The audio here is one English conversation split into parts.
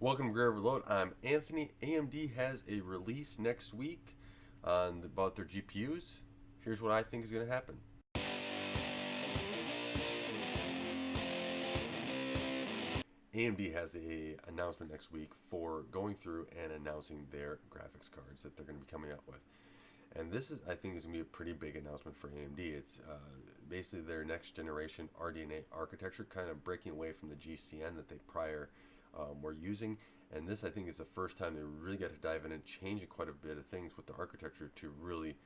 Welcome to Great Overload. I'm Anthony. AMD has a release next week about their GPUs. Here's what I think is going to happen. AMD has a announcement next week for going through and announcing their graphics cards that they're going to be coming out with. And this is, I think, is going to be a pretty big announcement for AMD. It's basically their next generation RDNA architecture, kind of breaking away from the GCN that they prior were using. And this, I think, is the first time they really got to dive in and change quite a bit of things with the architecture to really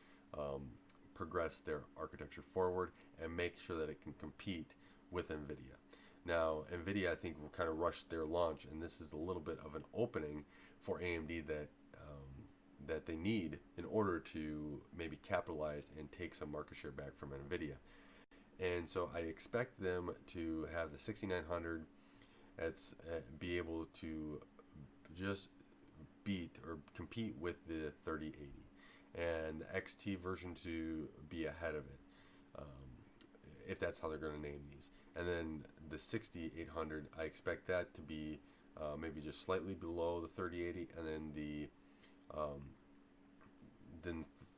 progress their architecture forward and make sure that it can compete with NVIDIA. Now, NVIDIA, I think, will kind of rush their launch, and this is a little bit of an opening for AMD that they need in order to maybe capitalize and take some market share back from NVIDIA. And so I expect them to have the 6900 be able to just beat or compete with the 3080, and the XT version to be ahead of it, if that's how they're going to name these. And then the 6800, I expect that to be maybe just slightly below the 3080, and then the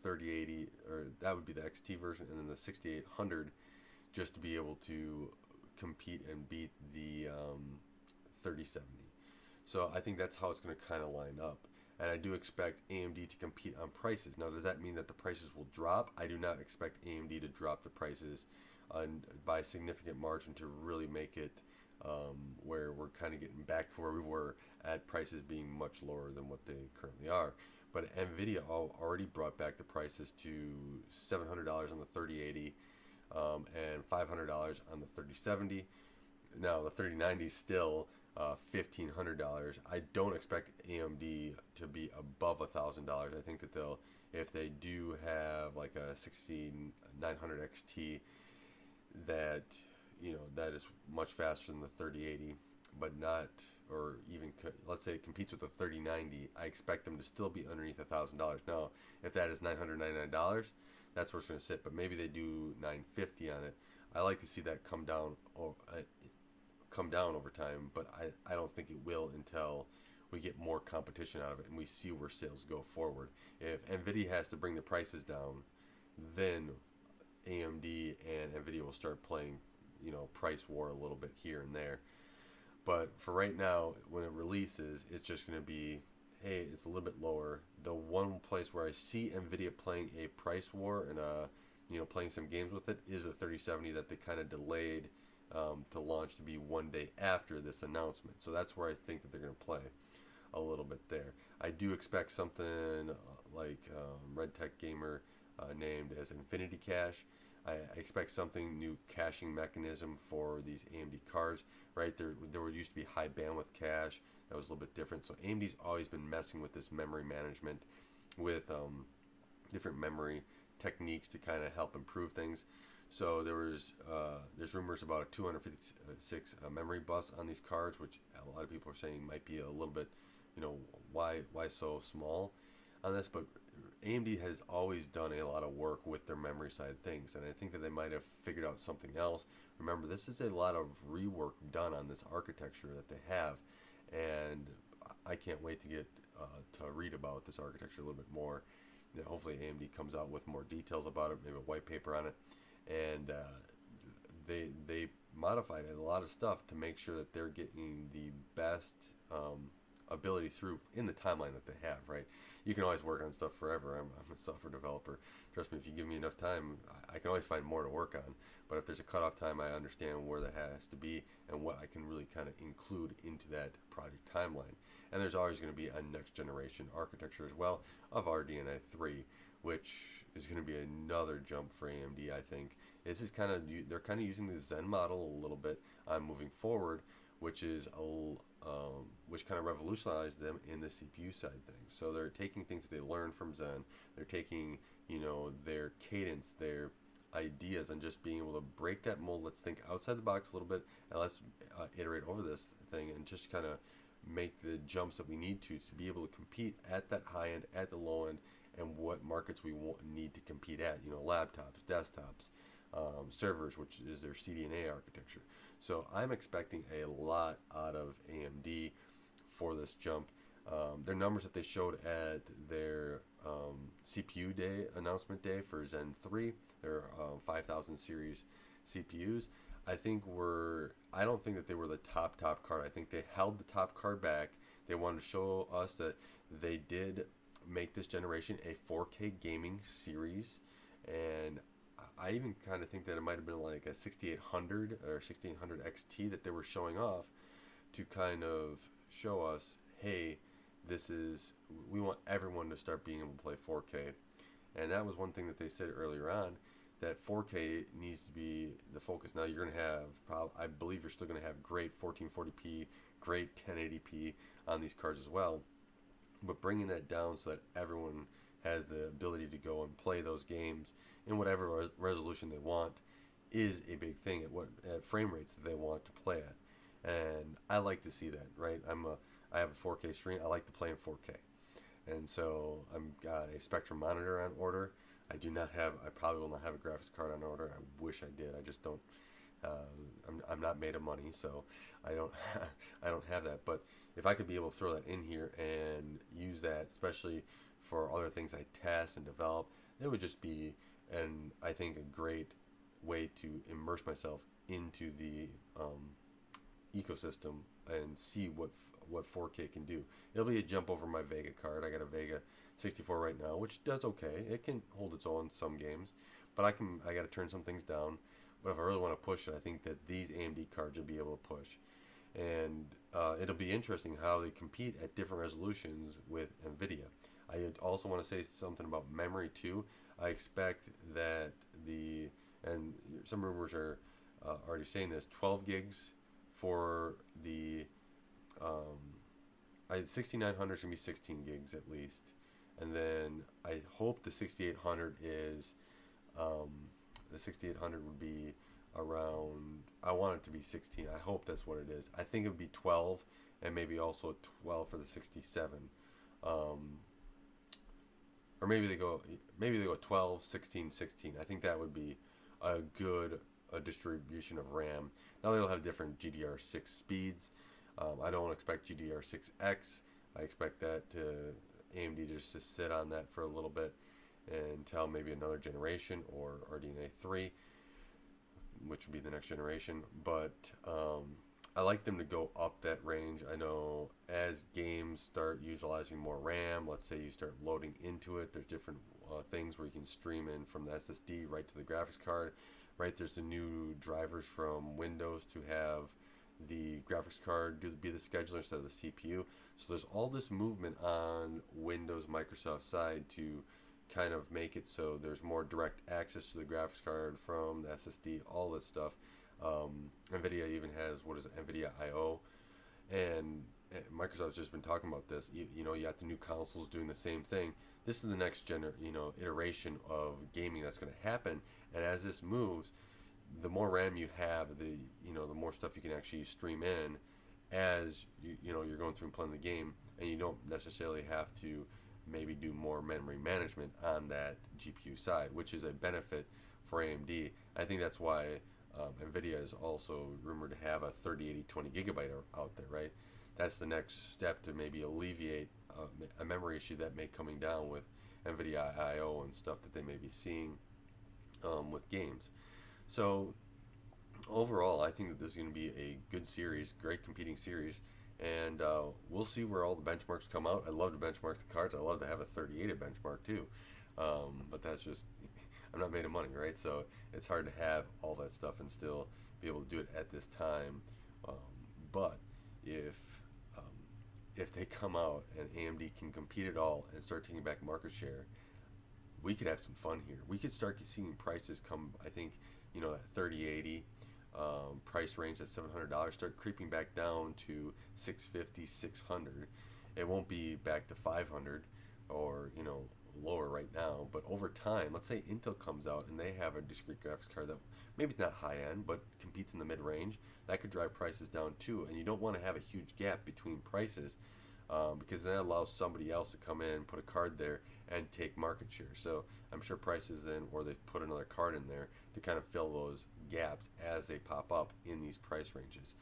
3080, or that would be the XT version, and then the 6800 just to be able to compete and beat the 3070. So I think that's how it's going to kind of line up. And I do expect AMD to compete on prices. Now, does that mean that the prices will drop? I do not expect AMD to drop the prices by a significant margin to really make it where we're kind of getting back to where we were at prices being much lower than what they currently are. But NVIDIA already brought back the prices to $700 on the 3080 and $500 on the 3070. Now, the 3090 is still $1,500. I don't expect AMD to be above $1,000. I think that if they do have like a 6900 XT that that is much faster than the 3080, but not, or even let's say it competes with the 3090, I expect them to still be underneath $1,000. Now, if that is $999, that's where it's going to sit. But maybe they do $950 on it. I like to see that come down over time, but I don't think it will until we get more competition out of it and we see where sales go forward. If NVIDIA has to bring the prices down, then AMD and NVIDIA will start playing, price war a little bit here and there. But for right now, when it releases, it's just going to be, hey, it's a little bit lower. The one place where I see NVIDIA playing a price war and playing some games with it is the 3070 that they kind of delayed to launch to be one day after this announcement. So that's where I think that they're going to play a little bit there. I do expect something like Red Tech Gamer named as Infinity Cache. I expect something new caching mechanism for these AMD cards, right? There used to be high bandwidth cache. That was a little bit different. So AMD's always been messing with this memory management with different memory techniques to kind of help improve things. So there's rumors about a 256 memory bus on these cards, which a lot of people are saying might be a little bit, why so small on this. But AMD has always done a lot of work with their memory side things, and I think that they might have figured out something else. Remember, this is a lot of rework done on this architecture that they have, and I can't wait to get to read about this architecture a little bit more. Hopefully AMD comes out with more details about it, maybe a white paper on it. And they modified a lot of stuff to make sure that they're getting the best ability through in the timeline that they have, right? You can always work on stuff forever. I'm a software developer. Trust me, if you give me enough time, I can always find more to work on. But if there's a cutoff time, I understand where that has to be and what I can really kind of include into that project timeline. And there's always going to be a next generation architecture as well of RDNA 3, which is going to be another jump for AMD. I think this is they're kind of using the Zen model a little bit on moving forward, which kind of revolutionized them in the CPU side things. So they're taking things that they learned from Zen, they're taking their cadence, their ideas, and just being able to break that mold. Let's think outside the box a little bit, and let's iterate over this thing and just kind of make the jumps that we need to be able to compete at that high end, at the low end, and what markets we need to compete at. Laptops, desktops, servers, which is their CDNA architecture. So I'm expecting a lot out of AMD for this jump. Their numbers that they showed at their CPU day announcement day for Zen 3, their 5000 series CPUs, I don't think that they were the top card. I think they held the top card back. They wanted to show us that they did make this generation a 4K gaming series, and I even kind of think that it might have been like a 6800 or 1600 XT that they were showing off to kind of show us, hey, we want everyone to start being able to play 4K. And that was one thing that they said earlier on, that 4K needs to be the focus. Now you're going to have, I believe you're still going to have great 1440p, great 1080p on these cards as well, but bringing that down so that everyone has the ability to go and play those games in whatever resolution they want is a big thing at frame rates that they want to play at. And I like to see that, right? I have a 4K screen. I like to play in 4K. And so I'm got a Spectrum monitor on order. I probably will not have a graphics card on order. I wish I did. I just don't. I'm not made of money, so I don't I don't have that. But if I could be able to throw that in here and use that, especially for other things I test and develop, it would just be, and I think, a great way to immerse myself into the ecosystem and see what 4K can do. It'll be a jump over my Vega card. I got a Vega 64 right now, which does okay. It can hold its own in some games, but I got to turn some things down. But if I really want to push it, I think that these AMD cards will be able to push. And it'll be interesting how they compete at different resolutions with NVIDIA. I also want to say something about memory too. I expect that and some rumors are already saying this, 12 gigs for the 6900 is going to be 16 gigs at least. And then I hope the 6800 is, the 6800 would be around, I want it to be 16. I hope that's what it is. I think it would be 12 and maybe also 12 for the 67. Or maybe they go 12, 16, 16. I think that would be a good distribution of RAM. Now they'll have different GDR6 speeds. I don't expect GDR6X. I expect that AMD just to sit on that for a little bit until maybe another generation, or RDNA 3, which would be the next generation. But I like them to go up that range. I know as games start utilizing more RAM, let's say you start loading into it, there's different things where you can stream in from the SSD right to the graphics card, right? There's the new drivers from Windows to have the graphics card be the scheduler instead of the CPU. So there's all this movement on Windows Microsoft side to kind of make it so there's more direct access to the graphics card from the SSD, all this stuff. NVIDIA even has, NVIDIA I/O, and Microsoft's just been talking about this. You got the new consoles doing the same thing. This is the next iteration of gaming that's going to happen, and as this moves, the more RAM you have, the more stuff you can actually stream in as you're going through and playing the game, and you don't necessarily have to maybe do more memory management on that GPU side, which is a benefit for AMD. I think that's why NVIDIA is also rumored to have a 3080 20 gigabyte out there, right? That's the next step to maybe alleviate a memory issue that may coming down with NVIDIA I/O and stuff that they may be seeing with games. So overall, I think that this is going to be a good series, great competing series, and we'll see where all the benchmarks come out. I love to benchmark the cards. I love to have a 3080 benchmark too, but that's just, I'm not made of money, right? So it's hard to have all that stuff and still be able to do it at this time. But if they come out and AMD can compete at all and start taking back market share, we could have some fun here. We could start seeing prices come, I think, that 3080 price range at $700 start creeping back down to 650, 600. It won't be back to 500 or lower right now, but over time, let's say Intel comes out and they have a discrete graphics card that maybe it's not high end but competes in the mid range, that could drive prices down too. And you don't want to have a huge gap between prices, because that allows somebody else to come in, put a card there, and take market share. So I'm sure prices then, or they put another card in there to kind of fill those gaps as they pop up in these price ranges.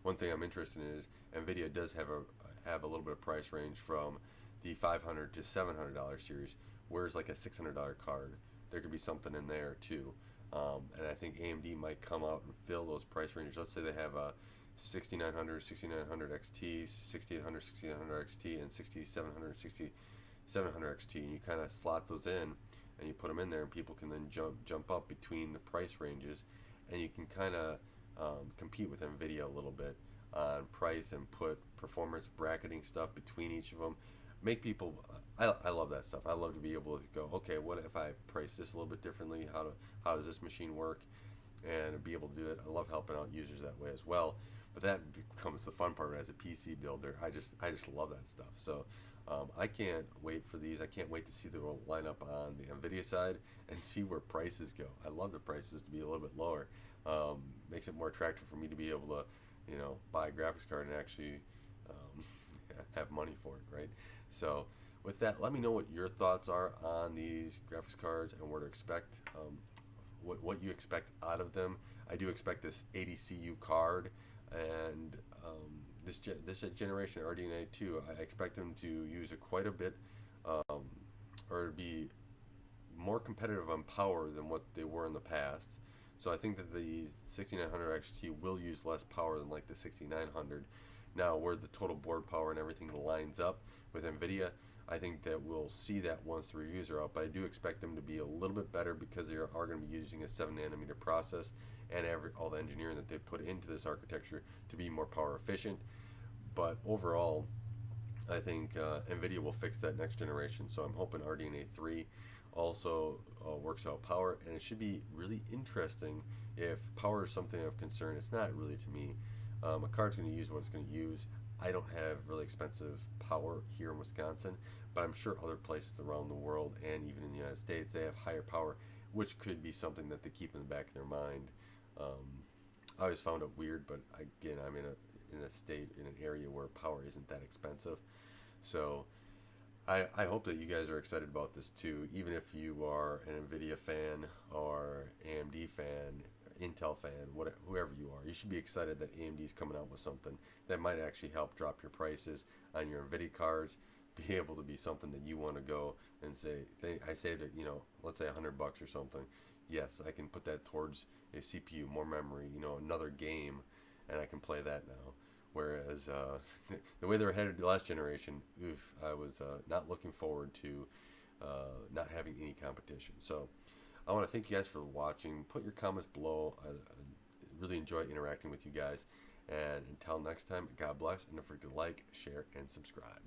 one thing I'm interested in is Nvidia does have a little bit of price range from the $500 to $700 series, whereas like a $600 card, there could be something in there too. And I think AMD might come out and fill those price ranges. Let's say they have a 6900, 6900 XT, 6800, 6800 XT, and 6700, 6700 XT, and you kind of slot those in, and you put them in there, and people can then jump up between the price ranges, and you can kind of compete with Nvidia a little bit on price and put performance bracketing stuff between each of them. Make people, I love that stuff. I love to be able to go, okay, what if I price this a little bit differently? How does this machine work? And be able to do it. I love helping out users that way as well. But that becomes the fun part as a PC builder. I just love that stuff. So I can't wait for these. I can't wait to see the lineup on the Nvidia side and see where prices go. I love the prices to be a little bit lower. Makes it more attractive for me to be able to, buy a graphics card and actually have money for it, right? So with that, let me know what your thoughts are on these graphics cards and what to expect, what you expect out of them. I do expect this 80 CU card, and this generation RDNA 2, I expect them to use it quite a bit, or to be more competitive on power than what they were in the past. So I think that the 6900 XT will use less power than like the 6900. Now, where the total board power and everything lines up with Nvidia, I think that we'll see that once the reviews are out. But I do expect them to be a little bit better because they are going to be using a 7 nanometer process, and all the engineering that they put into this architecture to be more power efficient. But overall, I think Nvidia will fix that next generation. So I'm hoping RDNA 3 also works out power, and it should be really interesting if power is something of concern. It's not really to me. A card's going to use what it's going to use. I don't have really expensive power here in Wisconsin, but I'm sure other places around the world and even in the United States, they have higher power, which could be something that they keep in the back of their mind. I always found it weird, but again, I'm in a state, in an area where power isn't that expensive. So I hope that you guys are excited about this too, even if you are an Nvidia fan or AMD fan, Intel fan, whoever you are. You should be excited that AMD is coming out with something that might actually help drop your prices on your Nvidia cards, be able to be something that you want to go and say, I saved it, let's say $100 or something. Yes, I can put that towards a CPU, more memory, another game, and I can play that now. Whereas the way they were headed the last generation, I was not looking forward to not having any competition. So I want to thank you guys for watching. Put your comments below. I really enjoy interacting with you guys. And until next time, God bless, and don't forget to like, share, and subscribe.